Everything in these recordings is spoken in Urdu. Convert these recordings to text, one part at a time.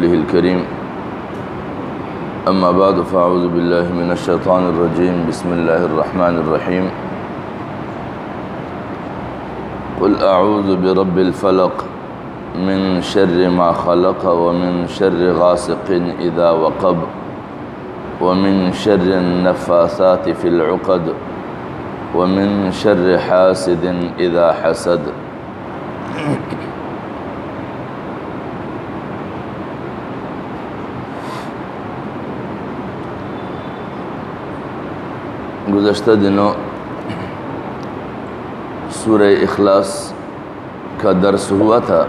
رسوله الكريم أما بعد فأعوذ بالله من الشيطان الرجيم بسم الله الرحمن الرحيم قل أعوذ برب الفلق من شر ما خلق ومن شر غاسق إذا وقب ومن شر النفاثات في العقد ومن شر حاسد إذا حسد گزشتہ دنوں سورہ اخلاص کا درس ہوا تھا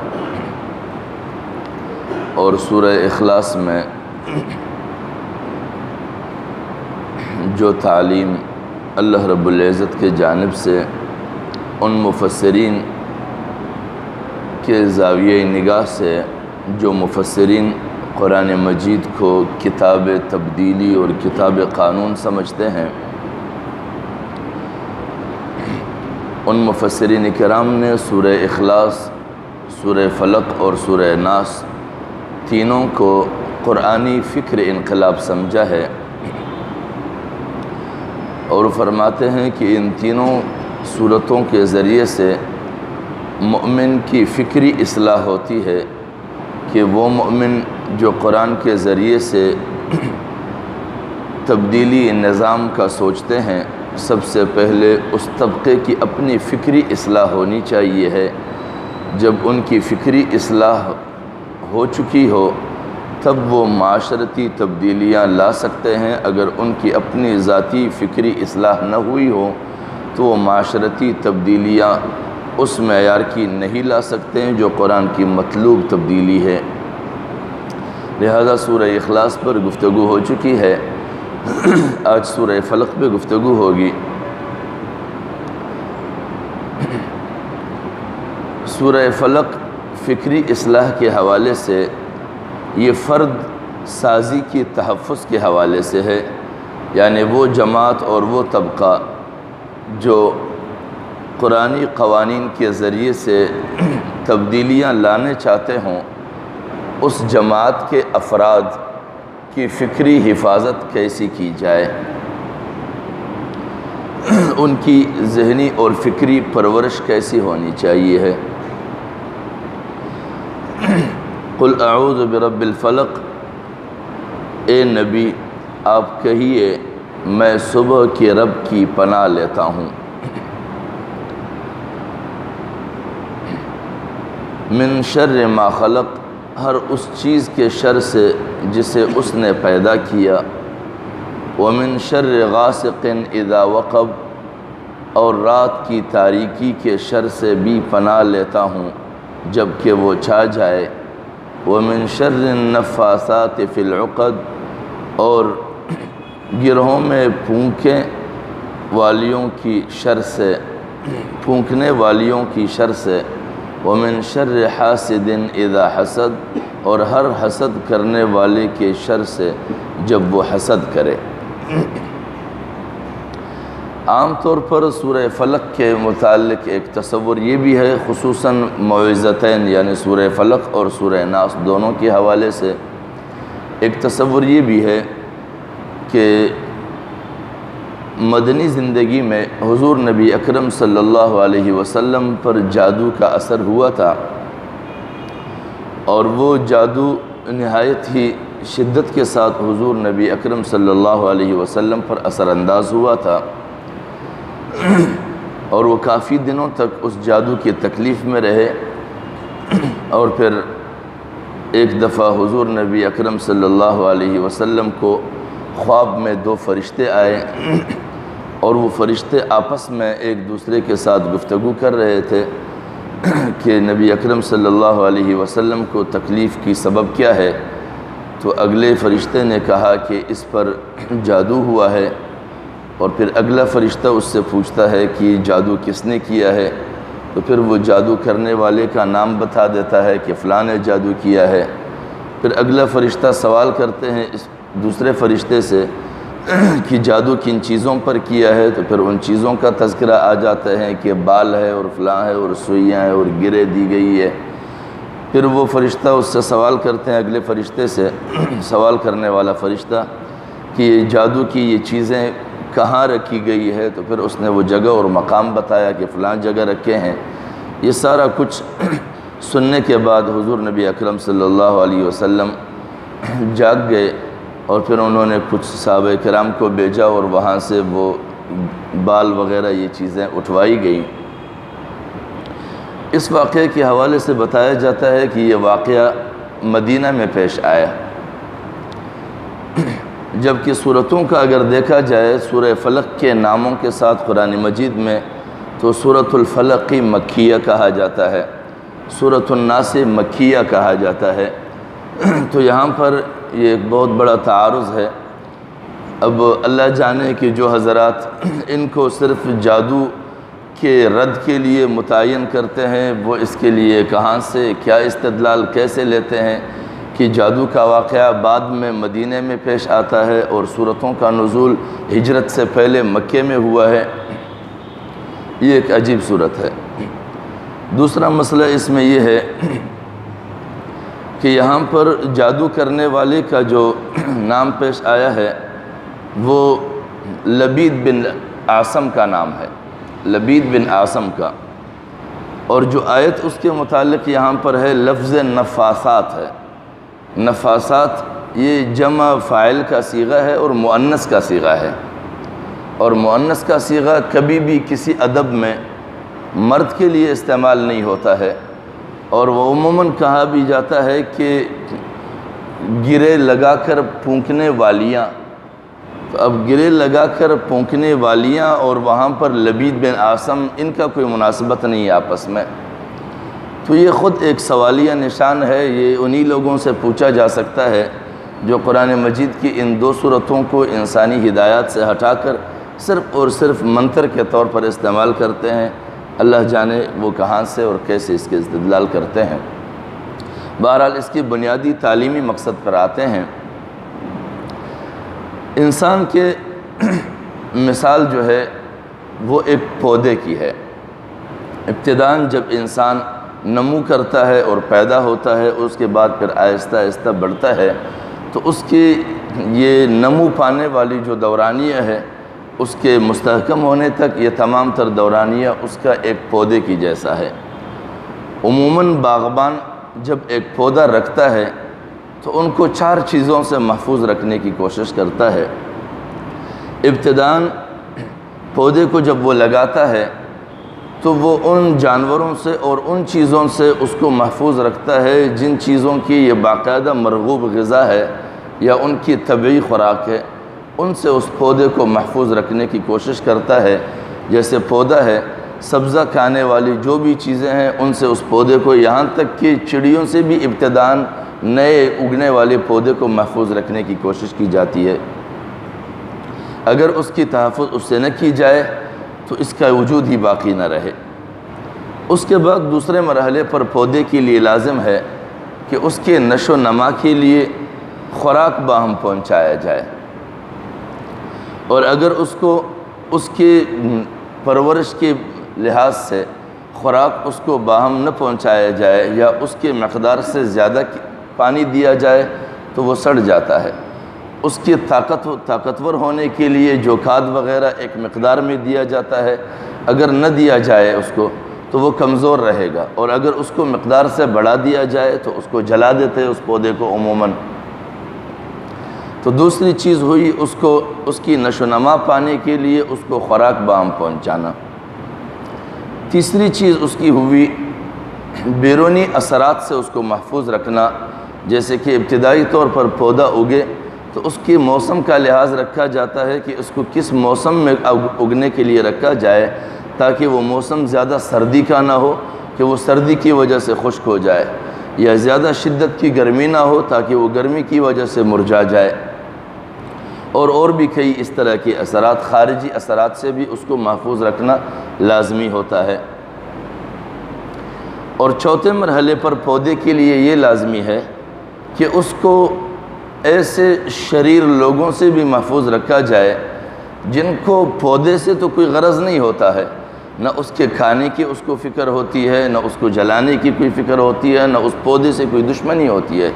اور سورہ اخلاص میں جو تعلیم اللہ رب العزت کے جانب سے ان مفسرین کے زاویہ نگاہ سے جو مفسرین قرآن مجید کو کتاب تبدیلی اور کتاب قانون سمجھتے ہیں، ان مفسرین کرام نے سورہ اخلاص، سورہ فلق اور سورہ ناس تینوں کو قرآنی فکر انقلاب سمجھا ہے اور فرماتے ہیں کہ ان تینوں صورتوں کے ذریعے سے مؤمن کی فکری اصلاح ہوتی ہے کہ وہ مؤمن جو قرآن کے ذریعے سے تبدیلی نظام کا سوچتے ہیں، سب سے پہلے اس طبقے کی اپنی فکری اصلاح ہونی چاہیے ہے۔ جب ان کی فکری اصلاح ہو چکی ہو تب وہ معاشرتی تبدیلیاں لا سکتے ہیں۔ اگر ان کی اپنی ذاتی فکری اصلاح نہ ہوئی ہو تو وہ معاشرتی تبدیلیاں اس معیار کی نہیں لا سکتے ہیں جو قرآن کی مطلوب تبدیلی ہے۔ لہذا سورہ اخلاص پر گفتگو ہو چکی ہے، آج سورہ فلق پہ گفتگو ہوگی۔ سورہ فلق فکری اصلاح کے حوالے سے یہ فرد سازی کی تحفظ کے حوالے سے ہے، یعنی وہ جماعت اور وہ طبقہ جو قرآنی قوانین کے ذریعے سے تبدیلیاں لانے چاہتے ہوں، اس جماعت کے افراد کی فکری حفاظت کیسی کی جائے، ان کی ذہنی اور فکری پرورش کیسی ہونی چاہیے ہے۔ قل اعوذ برب الفلق، اے نبی آپ کہیے میں صبح کے رب کی پناہ لیتا ہوں۔ من شر ما خلق، ہر اس چیز کے شر سے جسے اس نے پیدا کیا۔ ومن شر غاسق اذا وقب، اور رات کی تاریکی کے شر سے بھی پناہ لیتا ہوں جب کہ وہ چھا جائے۔ ومن شر النفاثات فی العقد، اور گرہوں میں پھونکنے والیوں کی شر سے۔ ومن شر حاسد اذا حسد، اور ہر حسد کرنے والے کے شر سے جب وہ حسد کرے۔ عام طور پر سورہ فلق کے متعلق ایک تصور یہ بھی ہے، خصوصاً موعظتین یعنی سورہ فلق اور سورہ ناس دونوں کے حوالے سے ایک تصور یہ بھی ہے کہ مدنی زندگی میں حضور نبی اکرم صلی اللہ علیہ وسلم پر جادو کا اثر ہوا تھا، اور وہ جادو نہایت ہی شدت کے ساتھ حضور نبی اکرم صلی اللہ علیہ وسلم پر اثر انداز ہوا تھا، اور وہ کافی دنوں تک اس جادو کی تکلیف میں رہے۔ اور پھر ایک دفعہ حضور نبی اکرم صلی اللہ علیہ وسلم کو خواب میں دو فرشتے آئے، اور وہ فرشتے آپس میں ایک دوسرے کے ساتھ گفتگو کر رہے تھے کہ نبی اکرم صلی اللہ علیہ وسلم کو تکلیف کی سبب کیا ہے۔ تو اگلے فرشتے نے کہا کہ اس پر جادو ہوا ہے، اور پھر اگلا فرشتہ اس سے پوچھتا ہے کہ جادو کس نے کیا ہے، تو پھر وہ جادو کرنے والے کا نام بتا دیتا ہے کہ فلاں نے جادو کیا ہے۔ پھر اگلا فرشتہ سوال کرتے ہیں اس دوسرے فرشتے سے کہ جادو کن چیزوں پر کیا ہے، تو پھر ان چیزوں کا تذکرہ آ جاتا ہے کہ بال ہے اور فلاں ہے اور سوئیاں ہیں اور گرے دی گئی ہے۔ پھر وہ فرشتہ اس سے سوال کرتے ہیں، اگلے فرشتے سے سوال کرنے والا فرشتہ، کہ یہ جادو کی یہ چیزیں کہاں رکھی گئی ہے؟ تو پھر اس نے وہ جگہ اور مقام بتایا کہ فلاں جگہ رکھے ہیں۔ یہ سارا کچھ سننے کے بعد حضور نبی اکرم صلی اللہ علیہ وسلم جاگ گئے، اور پھر انہوں نے کچھ صحابہ کرام کو بھیجا اور وہاں سے وہ بال وغیرہ یہ چیزیں اٹھوائی گئیں۔ اس واقعے کے حوالے سے بتایا جاتا ہے کہ یہ واقعہ مدینہ میں پیش آیا، جبکہ صورتوں کا اگر دیکھا جائے سورہ فلق کے ناموں کے ساتھ قرآن مجید میں، تو سورۃ الفلق مکیہ کہا جاتا ہے، سورۃ الناس مکیہ کہا جاتا ہے۔ تو یہاں پر یہ ایک بہت بڑا تعارض ہے۔ اب اللہ جانے کہ جو حضرات ان کو صرف جادو کے رد کے لیے متعین کرتے ہیں، وہ اس کے لیے کہاں سے کیا استدلال کیسے لیتے ہیں کہ جادو کا واقعہ بعد میں مدینہ میں پیش آتا ہے اور سورتوں کا نزول ہجرت سے پہلے مکے میں ہوا ہے، یہ ایک عجیب صورت ہے۔ دوسرا مسئلہ اس میں یہ ہے کہ یہاں پر جادو کرنے والے کا جو نام پیش آیا ہے وہ لبید بن عاصم کا نام ہے، لبید بن عاصم کا، اور جو آیت اس کے متعلق یہاں پر ہے لفظ نفاسات ہے۔ نفاسات یہ جمع فاعل کا صیغہ ہے اور مؤنث کا صیغہ ہے، اور مؤنث کا صیغہ کبھی بھی کسی ادب میں مرد کے لیے استعمال نہیں ہوتا ہے، اور وہ عموماً کہا بھی جاتا ہے کہ گرے لگا کر پھونکنے والیاں، تو اب گرے لگا کر پھونکنے والیاں اور وہاں پر لبید بن عاصم، ان کا کوئی مناسبت نہیں ہے آپس میں، تو یہ خود ایک سوالیہ نشان ہے۔ یہ انہی لوگوں سے پوچھا جا سکتا ہے جو قرآن مجید کی ان دو صورتوں کو انسانی ہدایات سے ہٹا کر صرف اور صرف منتر کے طور پر استعمال کرتے ہیں۔ اللہ جانے وہ کہاں سے اور کیسے اس کے استدلال کرتے ہیں۔ بہرحال اس کی بنیادی تعلیمی مقصد پر آتے ہیں۔ انسان کے مثال جو ہے وہ ایک پودے کی ہے۔ ابتداً جب انسان نمو کرتا ہے اور پیدا ہوتا ہے، اس کے بعد پھر آہستہ آہستہ بڑھتا ہے، تو اس کی یہ نمو پانے والی جو دورانیہ ہے، اس کے مستحکم ہونے تک یہ تمام تر دورانیہ اس کا ایک پودے کی جیسا ہے۔ عموماً باغبان جب ایک پودا رکھتا ہے تو ان کو 4 چیزوں سے محفوظ رکھنے کی کوشش کرتا ہے۔ ابتداً پودے کو جب وہ لگاتا ہے تو وہ ان جانوروں سے اور ان چیزوں سے اس کو محفوظ رکھتا ہے جن چیزوں کی یہ باقاعدہ مرغوب غذا ہے یا ان کی طبعی خوراک ہے، ان سے اس پودے کو محفوظ رکھنے کی کوشش کرتا ہے۔ جیسے پودا ہے، سبزہ کھانے والی جو بھی چیزیں ہیں ان سے اس پودے کو، یہاں تک کہ چڑیوں سے بھی ابتداً نئے اگنے والے پودے کو محفوظ رکھنے کی کوشش کی جاتی ہے۔ اگر اس کی تحفظ اس سے نہ کی جائے تو اس کا وجود ہی باقی نہ رہے۔ اس کے بعد دوسرے مرحلے پر پودے کے لیے لازم ہے کہ اس کے نشو و نما کے لیے خوراک باہم پہنچایا جائے، اور اگر اس کو اس کے پرورش کے لحاظ سے خوراک اس کو باہم نہ پہنچایا جائے یا اس کے مقدار سے زیادہ پانی دیا جائے تو وہ سڑ جاتا ہے۔ اس کی طاقتور ہونے کے لیے جو کھاد وغیرہ ایک مقدار میں دیا جاتا ہے، اگر نہ دیا جائے اس کو تو وہ کمزور رہے گا، اور اگر اس کو مقدار سے بڑھا دیا جائے تو اس کو جلا دیتے ہیں اس پودے کو عموماً۔ تو دوسری چیز ہوئی اس کو اس کی نشو و نما پانے کے لیے اس کو خوراک باہم پہنچانا۔ تیسری چیز اس کی ہوئی بیرونی اثرات سے اس کو محفوظ رکھنا، جیسے کہ ابتدائی طور پر پودا اگے تو اس کے موسم کا لحاظ رکھا جاتا ہے کہ اس کو کس موسم میں اگنے کے لیے رکھا جائے تاکہ وہ موسم زیادہ سردی کا نہ ہو کہ وہ سردی کی وجہ سے خشک ہو جائے، یا زیادہ شدت کی گرمی نہ ہو تاکہ وہ گرمی کی وجہ سے مرجھا جائے، اور بھی کئی اس طرح کے اثرات، خارجی اثرات سے بھی اس کو محفوظ رکھنا لازمی ہوتا ہے۔ اور چوتھے مرحلے پر پودے کے لیے یہ لازمی ہے کہ اس کو ایسے شریر لوگوں سے بھی محفوظ رکھا جائے جن کو پودے سے تو کوئی غرض نہیں ہوتا ہے، نہ اس کے کھانے کی اس کو فکر ہوتی ہے، نہ اس کو جلانے کی کوئی فکر ہوتی ہے، نہ اس پودے سے کوئی دشمنی ہوتی ہے،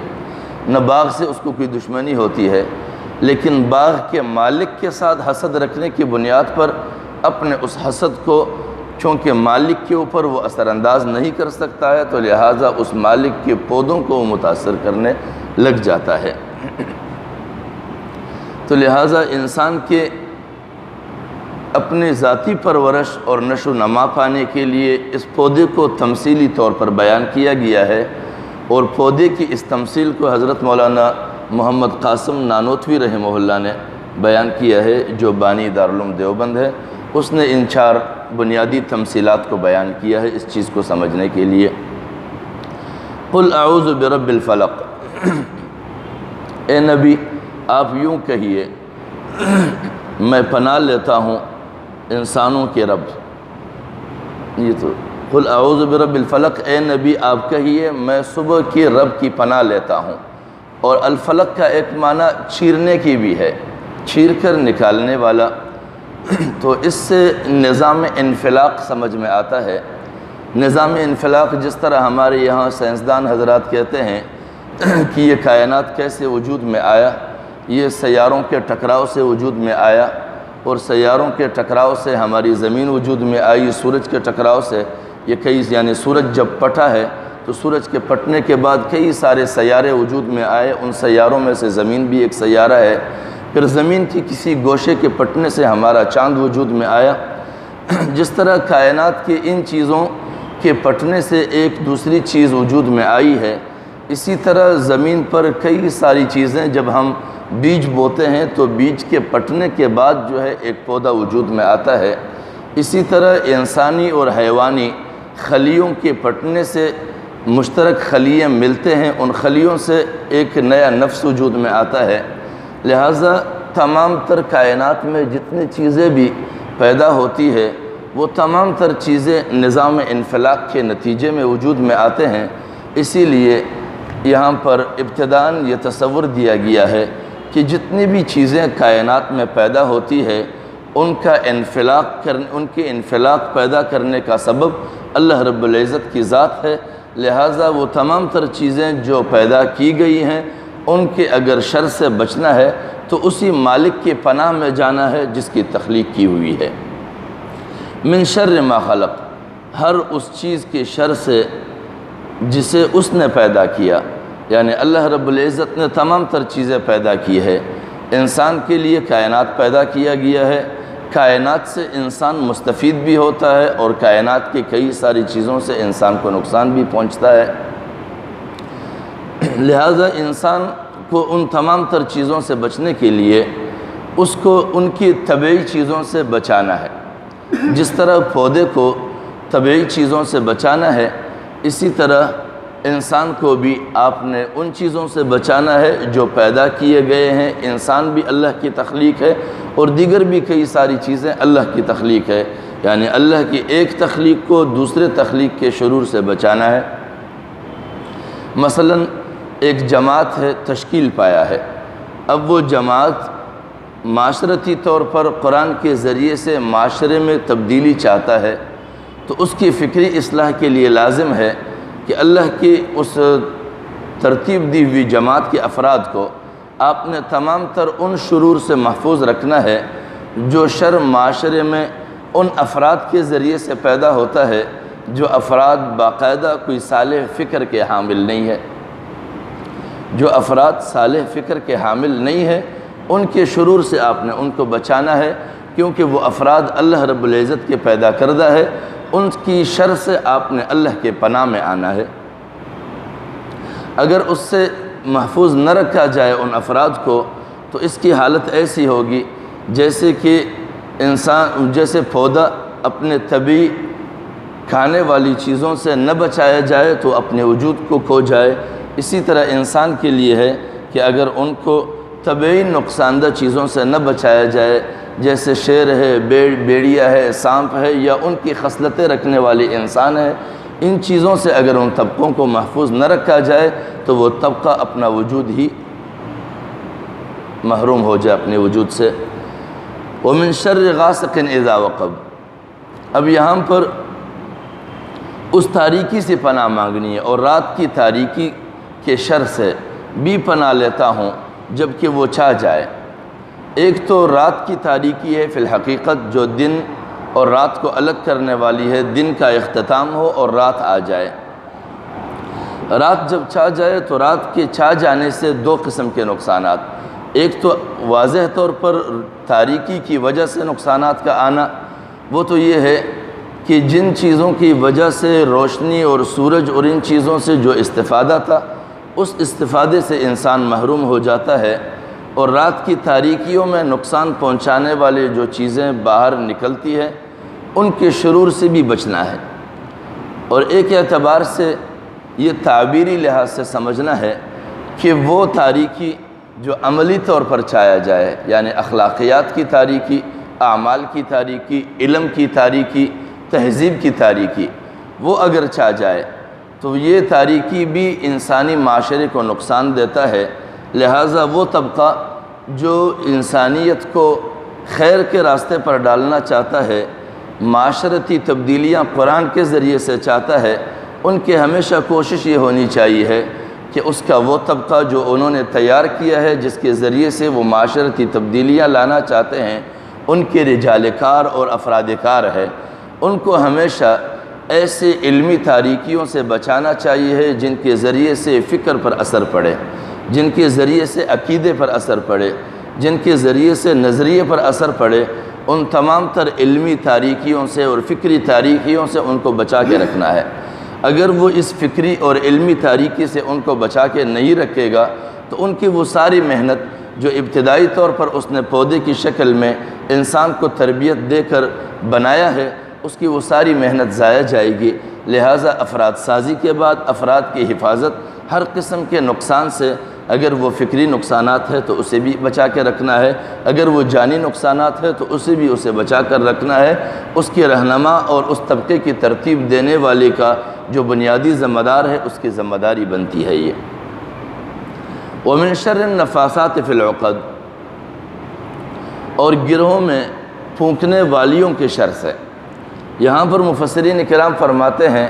نہ باغ سے اس کو کوئی دشمنی ہوتی ہے، لیکن باغ کے مالک کے ساتھ حسد رکھنے کی بنیاد پر اپنے اس حسد کو چونکہ مالک کے اوپر وہ اثر انداز نہیں کر سکتا ہے، تو لہٰذا اس مالک کے پودوں کو وہ متاثر کرنے لگ جاتا ہے۔ تو لہٰذا انسان کے اپنی ذاتی پرورش اور نشو و نما پانے کے لیے اس پودے کو تمثیلی طور پر بیان کیا گیا ہے، اور پودے کی اس تمثیل کو حضرت مولانا محمد قاسم نانوتوی رحمہ اللہ نے بیان کیا ہے، جو بانی دارالعلوم دیوبند ہے۔ اس نے ان 4 بنیادی تمثیلات کو بیان کیا ہے اس چیز کو سمجھنے کے لیے۔ قل اعوذ برب الفلق، اے نبی آپ یوں کہیے میں پناہ لیتا ہوں انسانوں کے رب۔ یہ تو قل اعوذ برب الفلق، اے نبی آپ کہیے میں صبح کی رب کی پناہ لیتا ہوں۔ اور الفلق کا ایک معنی چیرنے کی بھی ہے، چیر کر نکالنے والا۔ تو اس سے نظام انفلاق سمجھ میں آتا ہے۔ نظام انفلاق جس طرح ہمارے یہاں سائنسدان حضرات کہتے ہیں کہ یہ کائنات کیسے وجود میں آیا، یہ سیاروں کے ٹکراؤ سے وجود میں آیا، اور سیاروں کے ٹکراؤ سے ہماری زمین وجود میں آئی، سورج کے ٹکراؤ سے یہ یعنی سورج جب پٹا ہے تو سورج کے پٹنے کے بعد کئی سارے سیارے وجود میں آئے، ان سیاروں میں سے زمین بھی ایک سیارہ ہے۔ پھر زمین کی کسی گوشے کے پٹنے سے ہمارا چاند وجود میں آیا۔ جس طرح کائنات کی ان چیزوں کے پٹنے سے ایک دوسری چیز وجود میں آئی ہے، اسی طرح زمین پر کئی ساری چیزیں جب ہم بیج بوتے ہیں تو بیج کے پٹنے کے بعد جو ہے ایک پودا وجود میں آتا ہے۔ اسی طرح انسانی اور حیوانی خلیوں کے پٹنے سے مشترک خلیے ملتے ہیں، ان خلیوں سے ایک نیا نفس وجود میں آتا ہے۔ لہٰذا تمام تر کائنات میں جتنی چیزیں بھی پیدا ہوتی ہے وہ تمام تر چیزیں نظام انفلاق کے نتیجے میں وجود میں آتے ہیں۔ اسی لیے یہاں پر ابتداً یہ تصور دیا گیا ہے کہ جتنی بھی چیزیں کائنات میں پیدا ہوتی ہے ان کے انفلاق پیدا کرنے کا سبب اللہ رب العزت کی ذات ہے۔ لہٰذا وہ تمام تر چیزیں جو پیدا کی گئی ہیں ان کے اگر شر سے بچنا ہے تو اسی مالک کے پناہ میں جانا ہے جس کی تخلیق کی ہوئی ہے۔ من شر ما خلق، ہر اس چیز کے شر سے جسے اس نے پیدا کیا، یعنی اللہ رب العزت نے تمام تر چیزیں پیدا کی ہے۔ انسان کے لیے کائنات پیدا کیا گیا ہے، کائنات سے انسان مستفید بھی ہوتا ہے اور کائنات کی کئی ساری چیزوں سے انسان کو نقصان بھی پہنچتا ہے۔ لہٰذا انسان کو ان تمام تر چیزوں سے بچنے کے لیے اس کو ان کی طبعی چیزوں سے بچانا ہے۔ جس طرح پودے کو طبعی چیزوں سے بچانا ہے، اسی طرح انسان کو بھی آپ نے ان چیزوں سے بچانا ہے جو پیدا کیے گئے ہیں۔ انسان بھی اللہ کی تخلیق ہے اور دیگر بھی کئی ساری چیزیں اللہ کی تخلیق ہے، یعنی اللہ کی ایک تخلیق کو دوسرے تخلیق کے شرور سے بچانا ہے۔ مثلاً ایک جماعت ہے، تشکیل پایا ہے، اب وہ جماعت معاشرتی طور پر قرآن کے ذریعے سے معاشرے میں تبدیلی چاہتا ہے، تو اس کی فکری اصلاح کے لیے لازم ہے کہ اللہ کی اس ترتیب دی ہوئی جماعت کے افراد کو آپ نے تمام تر ان شرور سے محفوظ رکھنا ہے جو شر معاشرے میں ان افراد کے ذریعے سے پیدا ہوتا ہے جو افراد باقاعدہ کوئی صالح فکر کے حامل نہیں ہے۔ جو افراد صالح فکر کے حامل نہیں ہے ان کے شرور سے آپ نے ان کو بچانا ہے، کیونکہ وہ افراد اللہ رب العزت کے پیدا کردہ ہے، ان کی شر سے آپ نے اللہ کے پناہ میں آنا ہے۔ اگر اس سے محفوظ نہ رکھا جائے ان افراد کو تو اس کی حالت ایسی ہوگی جیسے کہ جیسے پودا اپنے طبعی کھانے والی چیزوں سے نہ بچایا جائے تو اپنے وجود کو کھو جائے، اسی طرح انسان کے لیے ہے کہ اگر ان کو طبعی نقصان دہ چیزوں سے نہ بچایا جائے، جیسے شیر ہے، بیڑیا ہے، سانپ ہے، یا ان کی خصلتیں رکھنے والی انسان ہے، ان چیزوں سے اگر ان طبقوں کو محفوظ نہ رکھا جائے تو وہ طبقہ اپنا وجود ہی محروم ہو جائے اپنے وجود سے۔ وَمِن شَرِّ غَاسِقٍ إِذَا وَقَبَ، اب یہاں پر اس تاریکی سے پناہ مانگنی ہے، اور رات کی تاریکی کے شر سے بھی پناہ لیتا ہوں جب کہ وہ چھا جائے۔ ایک تو رات کی تاریکی ہے فی الحقیقت، جو دن اور رات کو الگ کرنے والی ہے، دن کا اختتام ہو اور رات آ جائے۔ رات جب چھا جائے تو رات کے چھا جانے سے دو قسم کے نقصانات، ایک تو واضح طور پر تاریکی کی وجہ سے نقصانات کا آنا، وہ تو یہ ہے کہ جن چیزوں کی وجہ سے روشنی اور سورج اور ان چیزوں سے جو استفادہ تھا، اس استفادے سے انسان محروم ہو جاتا ہے، اور رات کی تاریکیوں میں نقصان پہنچانے والے جو چیزیں باہر نکلتی ہیں ان کے شرور سے بھی بچنا ہے۔ اور ایک اعتبار سے یہ تعبیری لحاظ سے سمجھنا ہے کہ وہ تاریکی جو عملی طور پر چھایا جائے، یعنی اخلاقیات کی تاریکی، اعمال کی تاریکی، علم کی تاریکی، تہذیب کی تاریکی، وہ اگر چھا جائے تو یہ تاریکی بھی انسانی معاشرے کو نقصان دیتا ہے۔ لہٰذا وہ طبقہ جو انسانیت کو خیر کے راستے پر ڈالنا چاہتا ہے، معاشرتی تبدیلیاں قرآن کے ذریعے سے چاہتا ہے، ان کے ہمیشہ کوشش یہ ہونی چاہیے ہے کہ اس کا وہ طبقہ جو انہوں نے تیار کیا ہے، جس کے ذریعے سے وہ معاشرتی تبدیلیاں لانا چاہتے ہیں، ان کے رجال کار اور افراد کار ہے، ان کو ہمیشہ ایسے علمی تاریکیوں سے بچانا چاہیے ہے جن کے ذریعے سے فکر پر اثر پڑے، جن کے ذریعے سے عقیدے پر اثر پڑے، جن کے ذریعے سے نظریے پر اثر پڑے، ان تمام تر علمی تاریکیوں سے اور فکری تاریکیوں سے ان کو بچا کے رکھنا ہے۔ اگر وہ اس فکری اور علمی تاریکی سے ان کو بچا کے نہیں رکھے گا تو ان کی وہ ساری محنت جو ابتدائی طور پر اس نے پودے کی شکل میں انسان کو تربیت دے کر بنایا ہے، اس کی وہ ساری محنت ضائع جائے گی۔ لہٰذا افراد سازی کے بعد افراد کی حفاظت ہر قسم کے نقصان سے، اگر وہ فکری نقصانات ہے تو اسے بھی بچا کے رکھنا ہے، اگر وہ جانی نقصانات ہے تو اسے بچا کر رکھنا ہے۔ اس کے رہنما اور اس طبقے کی ترتیب دینے والے کا جو بنیادی ذمہ دار ہے، اس کی ذمہ داری بنتی ہے یہ۔ وَمِن شَرِّ النَّفَّاثَاتِ فِي الْعُقَدِ، اور گروہوں میں پھونکنے والیوں کے شر سے۔ یہاں پر مفسرین کرام فرماتے ہیں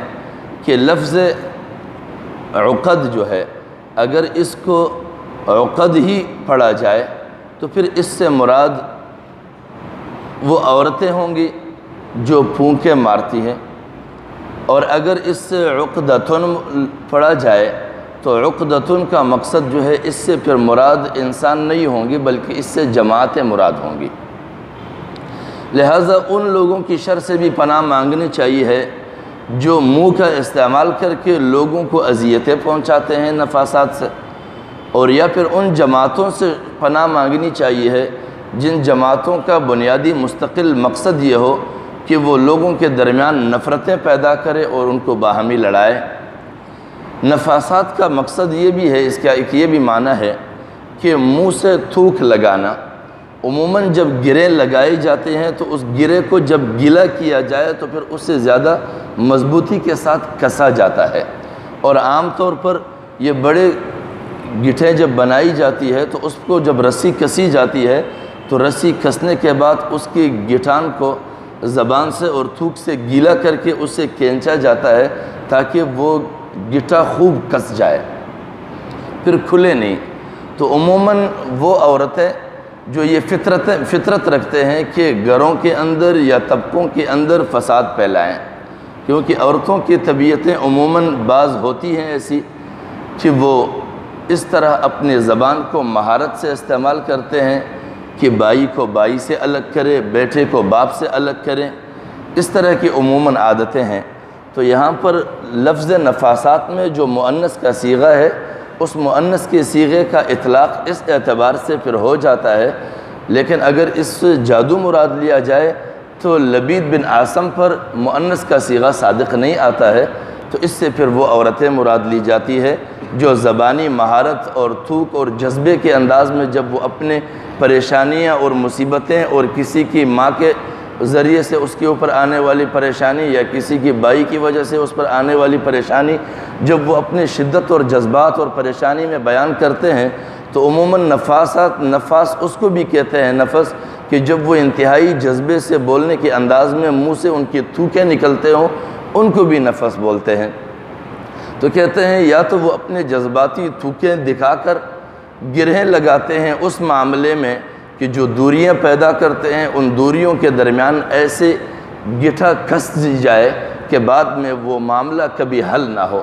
کہ لفظ عقد جو ہے، اگر اس کو عقد ہی پڑھا جائے تو پھر اس سے مراد وہ عورتیں ہوں گی جو پھونکے مارتی ہیں، اور اگر اس سے عقدتن پڑھا جائے تو عقدتن کا مقصد جو ہے اس سے پھر مراد انسان نہیں ہوں گی بلکہ اس سے جماعتیں مراد ہوں گی۔ لہٰذا ان لوگوں کی شر سے بھی پناہ مانگنی چاہیے ہے جو منہ کا استعمال کر کے لوگوں کو اذیتیں پہنچاتے ہیں نفاسات سے، اور یا پھر ان جماعتوں سے پناہ مانگنی چاہیے ہے جن جماعتوں کا بنیادی مستقل مقصد یہ ہو کہ وہ لوگوں کے درمیان نفرتیں پیدا کرے اور ان کو باہمی لڑائے۔ نفاسات کا مقصد یہ بھی ہے، اس کا ایک یہ بھی معنی ہے کہ منہ سے تھوک لگانا۔ عموماً جب گرے لگائے جاتے ہیں تو اس گرے کو جب گیلا کیا جائے تو پھر اس سے زیادہ مضبوطی کے ساتھ کسا جاتا ہے، اور عام طور پر یہ بڑے گٹھیں جب بنائی جاتی ہے تو اس کو جب رسی کسی جاتی ہے تو رسی کسنے کے بعد اس کی گٹھان کو زبان سے اور تھوک سے گیلا کر کے اس سے کھینچا جاتا ہے تاکہ وہ گٹھا خوب کس جائے، پھر کھلے نہیں۔ تو عموماً وہ عورتیں جو یہ فطرت رکھتے ہیں کہ گھروں کے اندر یا طبقوں کے اندر فساد پھیلائیں، کیونکہ عورتوں کی طبیعتیں عموماً بعض ہوتی ہیں ایسی کہ وہ اس طرح اپنے زبان کو مہارت سے استعمال کرتے ہیں کہ بائی کو بائی سے الگ کرے، بیٹے کو باپ سے الگ کریں، اس طرح کی عموماً عادتیں ہیں۔ تو یہاں پر لفظ نفاسات میں جو مؤنث کا صیغہ ہے، اس مؤنث کے صیغے کا اطلاق اس اعتبار سے پھر ہو جاتا ہے، لیکن اگر اس سے جادو مراد لیا جائے تو لبید بن عاصم پر مؤنث کا صیغہ صادق نہیں آتا ہے، تو اس سے پھر وہ عورتیں مراد لی جاتی ہے جو زبانی مہارت اور تھوک اور جذبے کے انداز میں جب وہ اپنے پریشانیاں اور مصیبتیں اور کسی کی ماں کے ذریعے سے اس کے اوپر آنے والی پریشانی یا کسی کی بائی کی وجہ سے اس پر آنے والی پریشانی جب وہ اپنے شدت اور جذبات اور پریشانی میں بیان کرتے ہیں تو عموماً نفاس اس کو بھی کہتے ہیں نفس کہ جب وہ انتہائی جذبے سے بولنے کے انداز میں منہ سے ان کی تھوکیں نکلتے ہوں ان کو بھی نفس بولتے ہیں۔ تو کہتے ہیں یا تو وہ اپنے جذباتی تھوکیں دکھا کر گرہیں لگاتے ہیں اس معاملے میں کہ جو دوریاں پیدا کرتے ہیں ان دوریوں کے درمیان ایسے گٹھا کس دی جائے کہ بعد میں وہ معاملہ کبھی حل نہ ہو،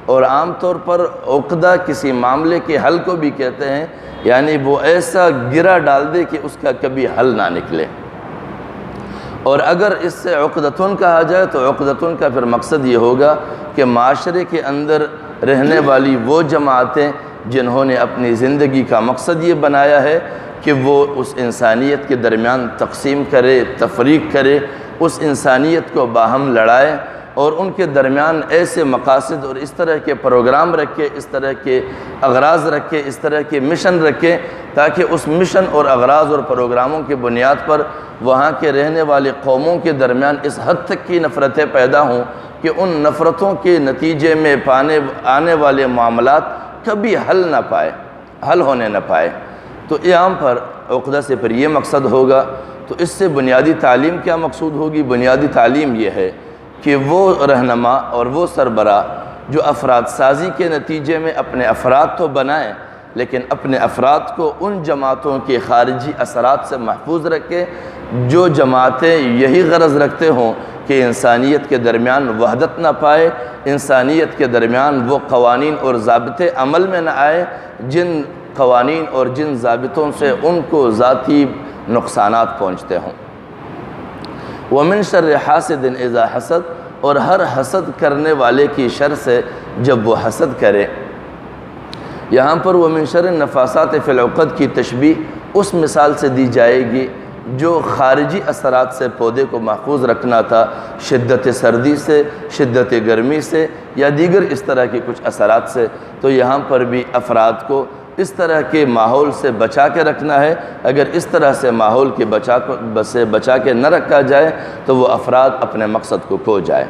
اور عام طور پر عقدہ کسی معاملے کے حل کو بھی کہتے ہیں، یعنی وہ ایسا گرہ ڈال دے کہ اس کا کبھی حل نہ نکلے۔ اور اگر اس سے عقدتن کہا جائے تو عقدتن کا پھر مقصد یہ ہوگا کہ معاشرے کے اندر رہنے والی وہ جماعتیں جنہوں نے اپنی زندگی کا مقصد یہ بنایا ہے کہ وہ اس انسانیت کے درمیان تقسیم کرے، تفریق کرے، اس انسانیت کو باہم لڑائے اور ان کے درمیان ایسے مقاصد اور اس طرح کے پروگرام رکھے، اس طرح کے اغراض رکھے، اس طرح کے مشن رکھے تاکہ اس مشن اور اغراض اور پروگراموں کی بنیاد پر وہاں کے رہنے والے قوموں کے درمیان اس حد تک کی نفرتیں پیدا ہوں کہ ان نفرتوں کے نتیجے میں آنے والے معاملات کبھی حل ہونے نہ پائے۔ تو یہاں پر عقدہ سے پھر یہ مقصد ہوگا، تو اس سے بنیادی تعلیم کیا مقصود ہوگی؟ بنیادی تعلیم یہ ہے کہ وہ رہنما اور وہ سربراہ جو افراد سازی کے نتیجے میں اپنے افراد تو بنائیں لیکن اپنے افراد کو ان جماعتوں کے خارجی اثرات سے محفوظ رکھے جو جماعتیں یہی غرض رکھتے ہوں کہ انسانیت کے درمیان وحدت نہ پائے، انسانیت کے درمیان وہ قوانین اور ضابطے عمل میں نہ آئے جن قوانین اور جن ضابطوں سے ان کو ذاتی نقصانات پہنچتے ہوں۔ وَمِن شَرِّ حَاسِدٍ إِذَا حَسَد، اور ہر حسد کرنے والے کی شر سے جب وہ حسد کرے۔ یہاں پر وَمِن شَرِّ النَّفَّاثَاتِ فِي الْعُقَدِ کی تشبیہ اس مثال سے دی جائے گی جو خارجی اثرات سے پودے کو محفوظ رکھنا تھا، شدت سردی سے، شدت گرمی سے یا دیگر اس طرح کے کچھ اثرات سے۔ تو یہاں پر بھی افراد کو اس طرح کے ماحول سے بچا کے رکھنا ہے۔ اگر اس طرح سے ماحول کے بچا کے نہ رکھا جائے تو وہ افراد اپنے مقصد کو کھو جائے۔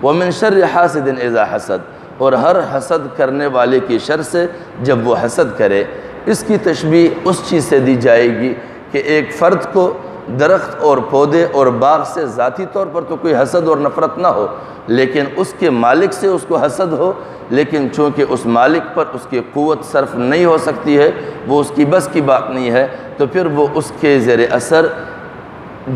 وَمِن شَرِّ حَاسِدٍ إِذَا حَسَد، اور ہر حسد کرنے والے کی شر سے جب وہ حسد کرے۔ اس کی تشبیہ اس چیز سے دی جائے گی کہ ایک فرد کو درخت اور پودے اور باغ سے ذاتی طور پر تو کوئی حسد اور نفرت نہ ہو، لیکن اس کے مالک سے اس کو حسد ہو، لیکن چونکہ اس مالک پر اس کی قوت صرف نہیں ہو سکتی ہے، وہ اس کی بس کی بات نہیں ہے، تو پھر وہ اس کے زیر اثر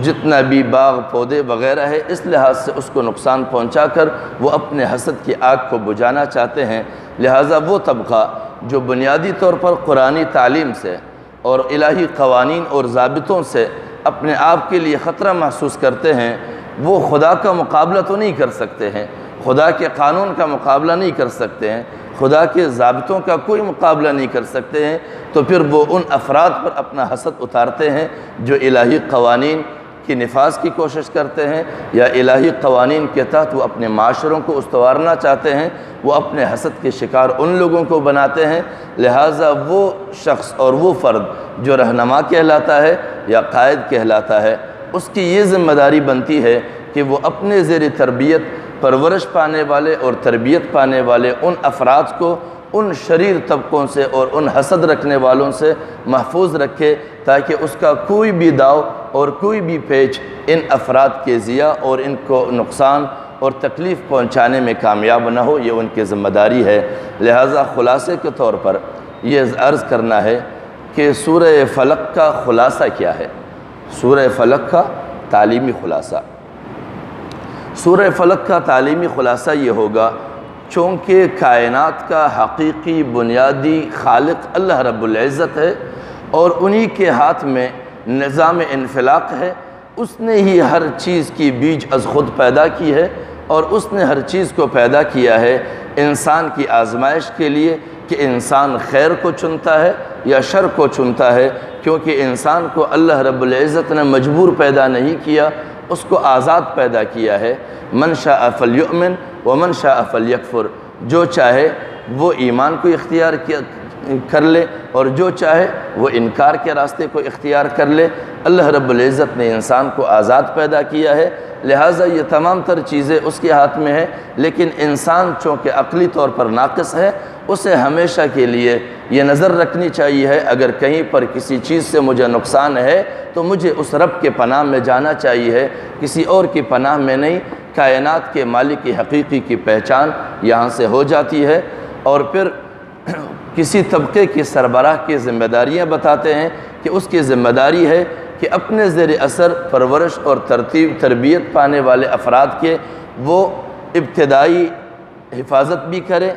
جتنا بھی باغ پودے وغیرہ ہے اس لحاظ سے اس کو نقصان پہنچا کر وہ اپنے حسد کی آگ کو بجھانا چاہتے ہیں۔ لہٰذا وہ طبقہ جو بنیادی طور پر قرآنی تعلیم سے اور الہی قوانین اور ضابطوں سے اپنے آپ کے لیے خطرہ محسوس کرتے ہیں، وہ خدا کا مقابلہ تو نہیں کر سکتے ہیں، خدا کے قانون کا مقابلہ نہیں کر سکتے ہیں، خدا کے ضابطوں کا کوئی مقابلہ نہیں کر سکتے ہیں، تو پھر وہ ان افراد پر اپنا حسد اتارتے ہیں جو الہی قوانین کی نفاذ کی کوشش کرتے ہیں یا الہی قوانین کے تحت وہ اپنے معاشروں کو استوارنا چاہتے ہیں، وہ اپنے حسد کے شکار ان لوگوں کو بناتے ہیں۔ لہٰذا وہ شخص اور وہ فرد جو رہنما کہلاتا ہے یا قائد کہلاتا ہے، اس کی یہ ذمہ داری بنتی ہے کہ وہ اپنے زیر تربیت پرورش پانے والے اور تربیت پانے والے ان افراد کو ان شریر طبقوں سے اور ان حسد رکھنے والوں سے محفوظ رکھے تاکہ اس کا کوئی بھی داؤ اور کوئی بھی پیچ ان افراد کے ضیاع اور ان کو نقصان اور تکلیف پہنچانے میں کامیاب نہ ہو، یہ ان کی ذمہ داری ہے۔ لہٰذا خلاصے کے طور پر یہ عرض کرنا ہے کہ سورہ فلق کا خلاصہ کیا ہے، سورہ فلق کا تعلیمی خلاصہ۔ سورہ فلق کا تعلیمی خلاصہ یہ ہوگا چونکہ کائنات کا حقیقی بنیادی خالق اللہ رب العزت ہے اور انہی کے ہاتھ میں نظام انفلاق ہے، اس نے ہی ہر چیز کی بیج از خود پیدا کی ہے اور اس نے ہر چیز کو پیدا کیا ہے انسان کی آزمائش کے لیے کہ انسان خیر کو چنتا ہے یا شر کو چنتا ہے، کیونکہ انسان کو اللہ رب العزت نے مجبور پیدا نہیں کیا، اس کو آزاد پیدا کیا ہے۔ من شاء فلیؤمن ومن شاء فلیکفر، جو چاہے وہ ایمان کو اختیار کر لے اور جو چاہے وہ انکار کے راستے کو اختیار کر لے۔ اللہ رب العزت نے انسان کو آزاد پیدا کیا ہے، لہٰذا یہ تمام تر چیزیں اس کے ہاتھ میں ہے، لیکن انسان چونکہ عقلی طور پر ناقص ہے اسے ہمیشہ کے لیے یہ نظر رکھنی چاہیے ہے اگر کہیں پر کسی چیز سے مجھے نقصان ہے تو مجھے اس رب کے پناہ میں جانا چاہیے ہے، کسی اور کی پناہ میں نہیں۔ کائنات کے مالک کی حقیقی کی پہچان یہاں سے ہو جاتی ہے۔ اور پھر کسی طبقے کی سربراہ کی ذمہ داریاں بتاتے ہیں کہ اس کی ذمہ داری ہے کہ اپنے زیر اثر پرورش اور تربیت پانے والے افراد کے وہ ابتدائی حفاظت بھی کرے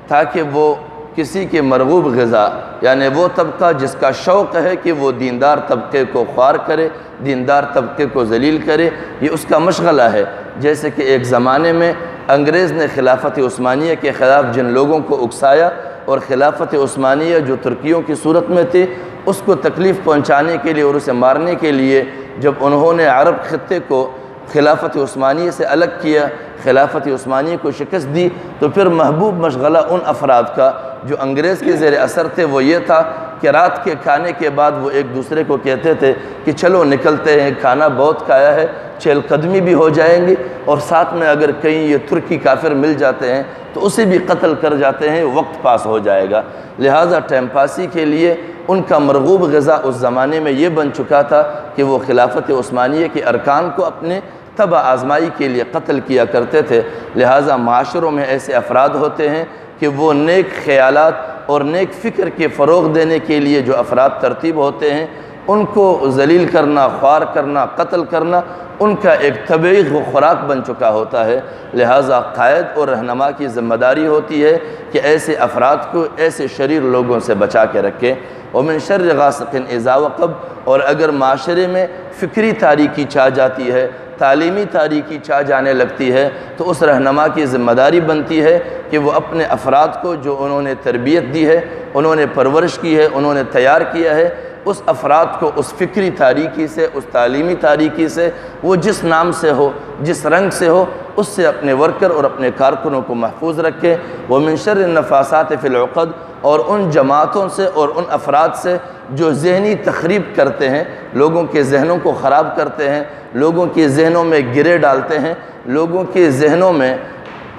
تاکہ وہ کسی کے مرغوب غذا، یعنی وہ طبقہ جس کا شوق ہے کہ وہ دیندار طبقے کو خوار کرے، دیندار طبقے کو ذلیل کرے، یہ اس کا مشغلہ ہے۔ جیسے کہ ایک زمانے میں انگریز نے خلافت عثمانیہ کے خلاف جن لوگوں کو اکسایا اور خلافت عثمانیہ جو ترکیوں کی صورت میں تھی اس کو تکلیف پہنچانے کے لیے اور اسے مارنے کے لیے جب انہوں نے عرب خطے کو خلافت عثمانیہ سے الگ کیا، خلافت عثمانیہ کو شکست دی، تو پھر محبوب مشغلہ ان افراد کا جو انگریز کے زیر اثر تھے وہ یہ تھا کہ رات کے کھانے کے بعد وہ ایک دوسرے کو کہتے تھے کہ چلو نکلتے ہیں، کھانا بہت کھایا ہے، چہل قدمی بھی ہو جائیں گی، اور ساتھ میں اگر کہیں یہ ترکی کافر مل جاتے ہیں تو اسے بھی قتل کر جاتے ہیں، وقت پاس ہو جائے گا۔ لہٰذا ٹائم پاسی کے لیے ان کا مرغوب غذا اس زمانے میں یہ بن چکا تھا کہ وہ خلافت عثمانیہ کے ارکان کو اپنے تبع آزمائی کے لیے قتل کیا کرتے تھے۔ لہٰذا معاشروں میں ایسے افراد ہوتے ہیں کہ وہ نیک خیالات اور نیک فکر کے فروغ دینے کے لیے جو افراد ترتیب ہوتے ہیں ان کو ذلیل کرنا، خوار کرنا، قتل کرنا ان کا ایک طبعی خوراک بن چکا ہوتا ہے۔ لہٰذا قائد اور رہنما کی ذمہ داری ہوتی ہے کہ ایسے افراد کو ایسے شریر لوگوں سے بچا کے رکھے۔ ومن شر غاسق اذا وقب، اور اگر معاشرے میں فکری تاریکی چھا جاتی ہے، تعلیمی تاریکی چھا جانے لگتی ہے تو اس رہنما کی ذمہ داری بنتی ہے کہ وہ اپنے افراد کو جو انہوں نے تربیت دی ہے، انہوں نے پرورش کی ہے، انہوں نے تیار کیا ہے، اس افراد کو اس فکری تاریکی سے، اس تعلیمی تاریکی سے، وہ جس نام سے ہو، جس رنگ سے ہو، اس سے اپنے ورکر اور اپنے کارکنوں کو محفوظ رکھے۔ ومن شر النفاثات فی العقد، اور ان جماعتوں سے اور ان افراد سے جو ذہنی تخریب کرتے ہیں، لوگوں کے ذہنوں کو خراب کرتے ہیں، لوگوں کے ذہنوں میں گرے ڈالتے ہیں، لوگوں کے ذہنوں میں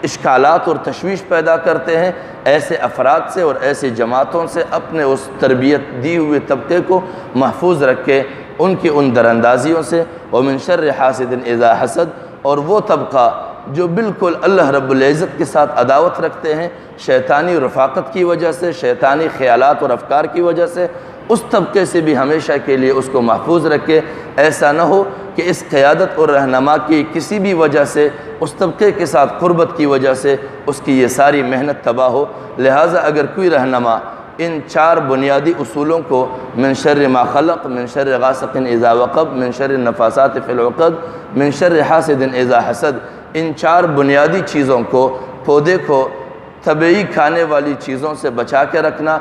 اشکالات اور تشویش پیدا کرتے ہیں، ایسے افراد سے اور ایسے جماعتوں سے اپنے اس تربیت دی ہوئے طبقے کو محفوظ رکھے، ان کی ان دراندازیوں سے۔ ومن شر حاسد اذا حسد، اور وہ طبقہ جو بالکل اللہ رب العزت کے ساتھ عداوت رکھتے ہیں شیطانی رفاقت کی وجہ سے، شیطانی خیالات اور افکار کی وجہ سے، اس طبقے سے بھی ہمیشہ کے لیے اس کو محفوظ رکھے۔ ایسا نہ ہو کہ اس قیادت اور رہنما کی کسی بھی وجہ سے، اس طبقے کے ساتھ قربت کی وجہ سے اس کی یہ ساری محنت تباہ ہو۔ لہٰذا اگر کوئی رہنما ان 4 بنیادی اصولوں کو، من شر ما خلق، من شر غاسق اذا وقب، من شر النفاثات فی العقد، من شر حاسد اذا حسد، ان 4 بنیادی چیزوں کو، پودے کو طبعی کھانے والی چیزوں سے بچا کے رکھنا،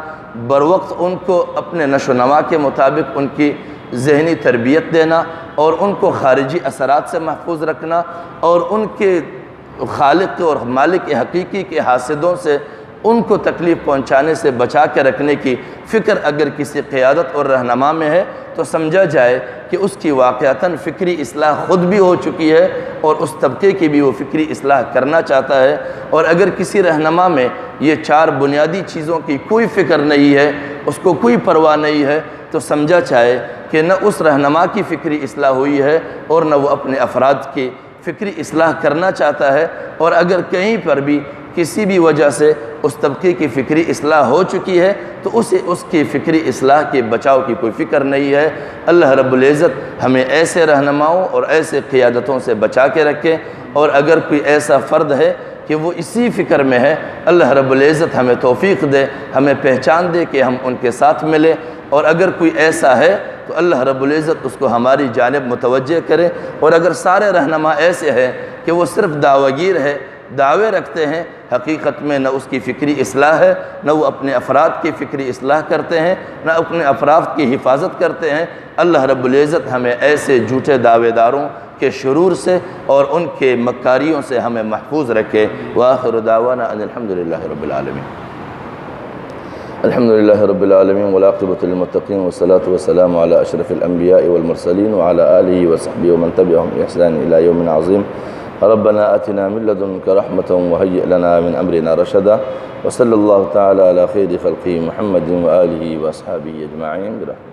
بروقت ان کو اپنے نشو و نما کے مطابق ان کی ذہنی تربیت دینا اور ان کو خارجی اثرات سے محفوظ رکھنا، اور ان کے خالق اور مالک حقیقی کے حاسدوں سے ان کو تکلیف پہنچانے سے بچا کے رکھنے کی فکر اگر کسی قیادت اور رہنما میں ہے تو سمجھا جائے کہ اس کی واقعتاً فکری اصلاح خود بھی ہو چکی ہے اور اس طبقے کی بھی وہ فکری اصلاح کرنا چاہتا ہے۔ اور اگر کسی رہنما میں یہ 4 بنیادی چیزوں کی کوئی فکر نہیں ہے، اس کو کوئی پرواہ نہیں ہے، تو سمجھا جائے کہ نہ اس رہنما کی فکری اصلاح ہوئی ہے اور نہ وہ اپنے افراد کی فکری اصلاح کرنا چاہتا ہے۔ اور اگر کہیں پر بھی کسی بھی وجہ سے اس طبقے کی فکری اصلاح ہو چکی ہے تو اسے اس کی فکری اصلاح کے بچاؤ کی کوئی فکر نہیں ہے۔ اللہ رب العزت ہمیں ایسے رہنماؤں اور ایسے قیادتوں سے بچا کے رکھے، اور اگر کوئی ایسا فرد ہے کہ وہ اسی فکر میں ہے، اللہ رب العزت ہمیں توفیق دے، ہمیں پہچان دے کہ ہم ان کے ساتھ ملیں، اور اگر کوئی ایسا ہے تو اللہ رب العزت اس کو ہماری جانب متوجہ کرے۔ اور اگر سارے رہنما ایسے ہیں کہ وہ صرف دعویگیر ہے، دعوے رکھتے ہیں، حقیقت میں نہ اس کی فکری اصلاح ہے، نہ وہ اپنے افراد کی فکری اصلاح کرتے ہیں، نہ اپنے افراد کی حفاظت کرتے ہیں، اللہ رب العزت ہمیں ایسے جھوٹے دعوے داروں کے شرور سے اور ان کے مکاریوں سے ہمیں محفوظ رکھے۔ وآخر دعوانا ان الحمدللہ رب العالمین۔ الحمدللہ رب العالمین والعاقبۃ للمتقین والصلاة والسلام علی اشرف الانبیاء والمرسلین وعلی آلہ وصحبہ ومن تبعهم بإحسان الی یوم عظیم۔ ربنا آتنا من لدنك رحمة وهيئ لنا من أمرنا رشدا وصلى الله تعالى على خير خلقه محمد وآله وأصحابه أجمعين برحمته.